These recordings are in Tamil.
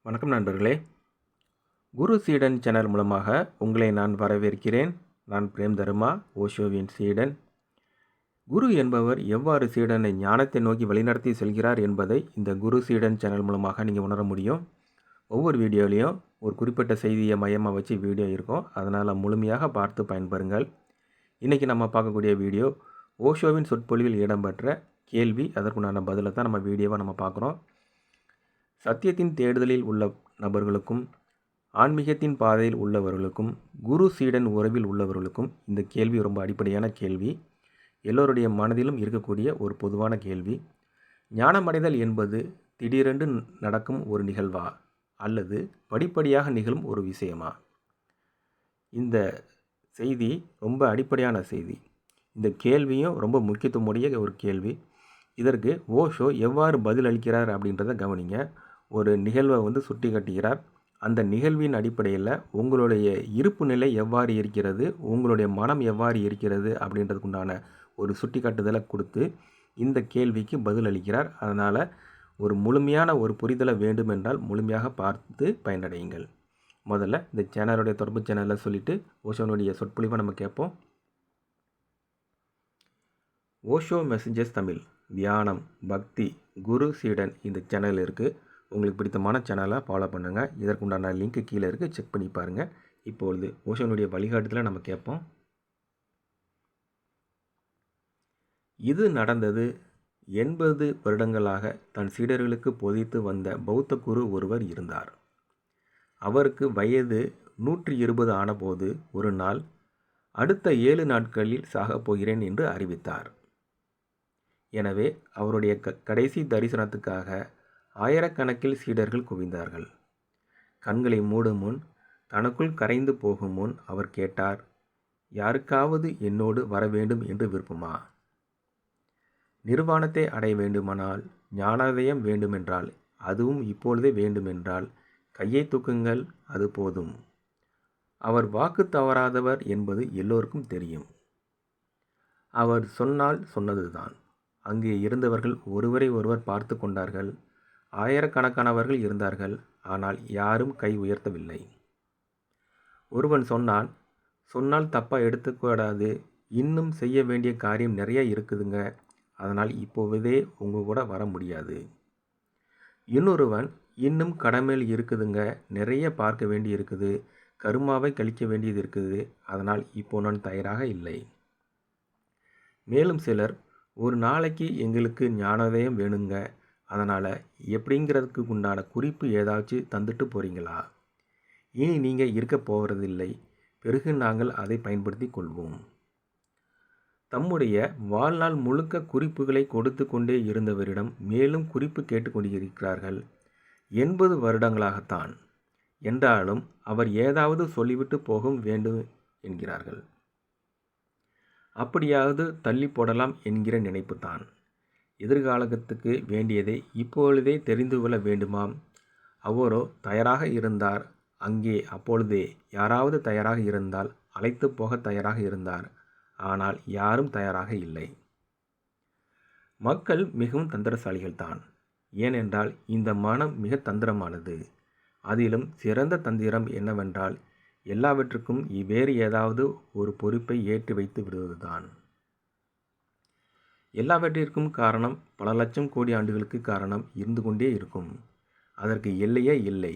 வணக்கம் நண்பர்களே. குரு சீடன் சேனல் மூலமாக உங்களை நான் வரவேற்கிறேன். நான் பிரேம் தர்மா, ஓஷோவின் சீடன். குரு என்பவர் எவ்வாறு சீடனை ஞானத்தை நோக்கி வழிநடத்தி செல்கிறார் என்பதை இந்த குரு சீடன் சேனல் மூலமாக நீங்கள் உணர முடியும். ஒவ்வொரு வீடியோலையும் ஒரு குறிப்பிட்ட செய்தியை மையமாக வச்சு வீடியோ இருக்கும். அதனால் முழுமையாக பார்த்து பயன்பெறுங்கள். இன்றைக்கி நம்ம பார்க்கக்கூடிய வீடியோ ஓஷோவின் சொற்பொழிவில் இடம்பெற்ற கேள்வி, அதற்குண்டான பதிலை தான் நம்ம வீடியோவை நம்ம பார்க்குறோம். சத்தியத்தின் தேடுதலில் உள்ள நபர்களுக்கும் ஆன்மீகத்தின் பாதையில் உள்ளவர்களுக்கும் குரு சீடன் உறவில் உள்ளவர்களுக்கும் இந்த கேள்வி ரொம்ப அடிப்படையான கேள்வி. எல்லோருடைய மனதிலும் இருக்கக்கூடிய ஒரு பொதுவான கேள்வி. ஞானமடைதல் என்பது திடீரென்று நடக்கும் ஒரு நிகழ்வா அல்லது படிப்படியாக நிகழும் ஒரு விஷயமா? இந்த செய்தி ரொம்ப அடிப்படையான செய்தி. இந்த கேள்வியும் ரொம்ப முக்கியத்துவமுடைய ஒரு கேள்வி. இதற்கு ஓஷோ எவ்வாறு பதில் அளிக்கிறார் அப்படின்றத கவனிங்க. ஒரு நிகழ்வை சுட்டி காட்டுகிறார். அந்த நிகழ்வின் அடிப்படையில் உங்களுடைய இருப்பு நிலை எவ்வாறு இருக்கிறது, உங்களுடைய மனம் எவ்வாறு இருக்கிறது அப்படின்றதுக்குண்டான ஒரு சுட்டி காட்டுதலை கொடுத்து இந்த கேள்விக்கு பதில் அளிக்கிறார். அதனால் ஒரு முழுமையான ஒரு புரிதலை வேண்டுமென்றால் முழுமையாக பார்த்து பயனடையுங்கள். முதல்ல இந்த சேனலுடைய தொடர்பு சேனலில் சொல்லிவிட்டு ஓஷோனுடைய சொற்பொழிவை நம்ம கேட்போம். ஓஷோ மெசஞ்சர்ஸ் தமிழ், தியானம், பக்தி, குரு சீடன் இந்த சேனல் இருக்குது. உங்களுக்கு பிடித்தமான சேனலை ஃபாலோ பண்ணுங்கள். இதற்குண்டான லிங்க்கு கீழே இருக்குது, செக் பண்ணி பாருங்கள். இப்பொழுது ஓஷோனுடைய வழிகாட்டுதலை நம்ம கேட்போம். இது நடந்தது 80 வருடங்களாக தன் சீடர்களுக்கு போதித்து வந்த பௌத்த குரு ஒருவர் இருந்தார். அவருக்கு வயது 120 ஆனபோது ஒரு நாள் அடுத்த 7 நாட்களில் சாகப் போகிறேன் என்று அறிவித்தார். எனவே அவருடைய கடைசி தரிசனத்துக்காக ஆயிரக்கணக்கில் சீடர்கள் குவிந்தார்கள். கண்களை மூடும் முன், தனக்குள் கரைந்து போகும் முன் அவர் கேட்டார், யாருக்காவது என்னோடு வர வேண்டும் என்று விருப்பமா? நிர்வாணத்தை அடைய வேண்டுமானால், ஞானோதயம் வேண்டுமென்றால், அதுவும் இப்பொழுதே வேண்டுமென்றால் கையை தூக்குங்கள், அது போதும். அவர் வாக்கு தவறாதவர் என்பது எல்லோருக்கும் தெரியும். அவர் சொன்னால் சொன்னதுதான். அங்கே இருந்தவர்கள் ஒருவரை ஒருவர் பார்த்து கொண்டார்கள். ஆயிரக்கணக்கானவர்கள் இருந்தார்கள். ஆனால் யாரும் கை உயர்த்தவில்லை. ஒருவன் சொன்னான், சொன்னால் தப்பாக எடுத்துக்கூடாது, இன்னும் செய்ய வேண்டிய காரியம் நிறைய இருக்குதுங்க, அதனால் இப்போதே உங்கள் கூட வர முடியாது. இன்னொருவன், இன்னும் கடமையில் இருக்குதுங்க, நிறைய பார்க்க வேண்டி இருக்குது, கருமாவை கழிக்க வேண்டியது இருக்குது, அதனால் இப்போ நான் தயாராக இல்லை. மேலும் சிலர், ஒரு நாளைக்கு எங்களுக்கு ஞானோதயம் வேணுங்க, அதனால் எப்படிங்கிறதுக்கு உண்டான குறிப்பு ஏதாச்சும் தந்துட்டு போகிறீங்களா? இனி நீங்கள் இருக்க போகிறதில்லை, பிறகு நாங்கள் அதை பயன்படுத்தி கொள்வோம். தம்முடைய வாழ்நாள் முழுக்க குறிப்புகளை கொடுத்து கொண்டே இருந்தவரிடம் மேலும் குறிப்பு கேட்டுக்கொண்டிருக்கிறார்கள். 80 வருடங்களாகத்தான். என்றாலும் அவர் ஏதாவது சொல்லிவிட்டு போக வேண்டும் என்கிறார்கள். அப்படியாவது தள்ளி போடலாம் என்கிற நினைப்பு தான். எதிர்காலத்துக்கு வேண்டியதை இப்பொழுதே தெரிந்து கொள்ள வேண்டுமாம். அவரோ தயாராக இருந்தார். அங்கே அப்பொழுதே யாராவது தயாராக இருந்தால் அழைத்து போக தயாராக இருந்தார். ஆனால் யாரும் தயாராக இல்லை. மக்கள் மிகவும் தந்திரசாலிகள்தான். ஏனென்றால் இந்த மனம் மிக தந்திரமானது. அதிலும் சிறந்த தந்திரம் என்னவென்றால் எல்லாவற்றுக்கும் வேறு ஏதாவது ஒரு பொறுப்பை ஏற்றி வைத்து விடுவதுதான். எல்லாவற்றிற்கும் காரணம் பல லட்சம் கோடி ஆண்டுகளுக்கு காரணம் இருந்து கொண்டே இருக்கும். அதற்கு எல்லையே இல்லை.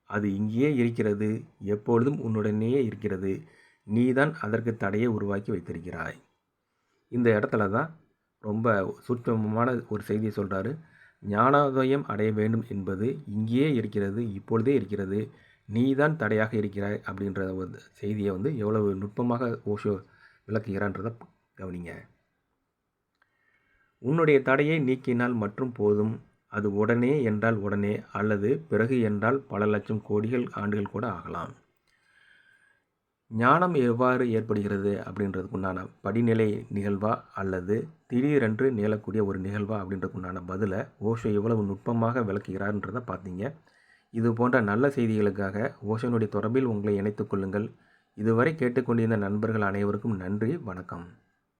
அது இங்கேயே இருக்கிறது, எப்பொழுதும் உன்னுடனேயே இருக்கிறது. நீதான் அதற்கு தடையை உருவாக்கி வைத்திருக்கிறாய். இந்த இடத்துல தான் ரொம்ப சூட்சமமான ஒரு செய்தியை சொல்கிறாரு. ஞானோதயம் அடைய வேண்டும் என்பது இங்கேயே இருக்கிறது, இப்பொழுதே இருக்கிறது, நீதான் தடையாக இருக்கிறாய் அப்படின்ற ஒரு செய்தியை எவ்வளவு நுட்பமாக ஓஷோ விளக்குகிறான்றதை கவனிங்க. உன்னுடைய தடையை நீக்கினால் மற்றும் போதும். அது உடனே என்றால் உடனே, அல்லது பிறகு என்றால் பல லட்சம் கோடிகள் ஆண்டுகள் கூட ஆகலாம். ஞானம் எவ்வாறு ஏற்படுகிறது அப்படின்றதுக்குண்டான படிநிலை நிகழ்வா அல்லது திடீரென்று நிகழக்கூடிய ஒரு நிகழ்வா அப்படின்றதுக்குண்டான பதிலை ஓஷோ எவ்வளவு நுட்பமாக விளக்குகிறார்ன்றதை பார்த்தீங்க. இது போன்ற நல்ல செய்திகளுக்காக ஓஷோனுடைய தொடர்பில் உங்களை இணைத்துக் கொள்ளுங்கள். இதுவரை கேட்டுக்கொண்டிருந்த நண்பர்கள் அனைவருக்கும் நன்றி, வணக்கம்.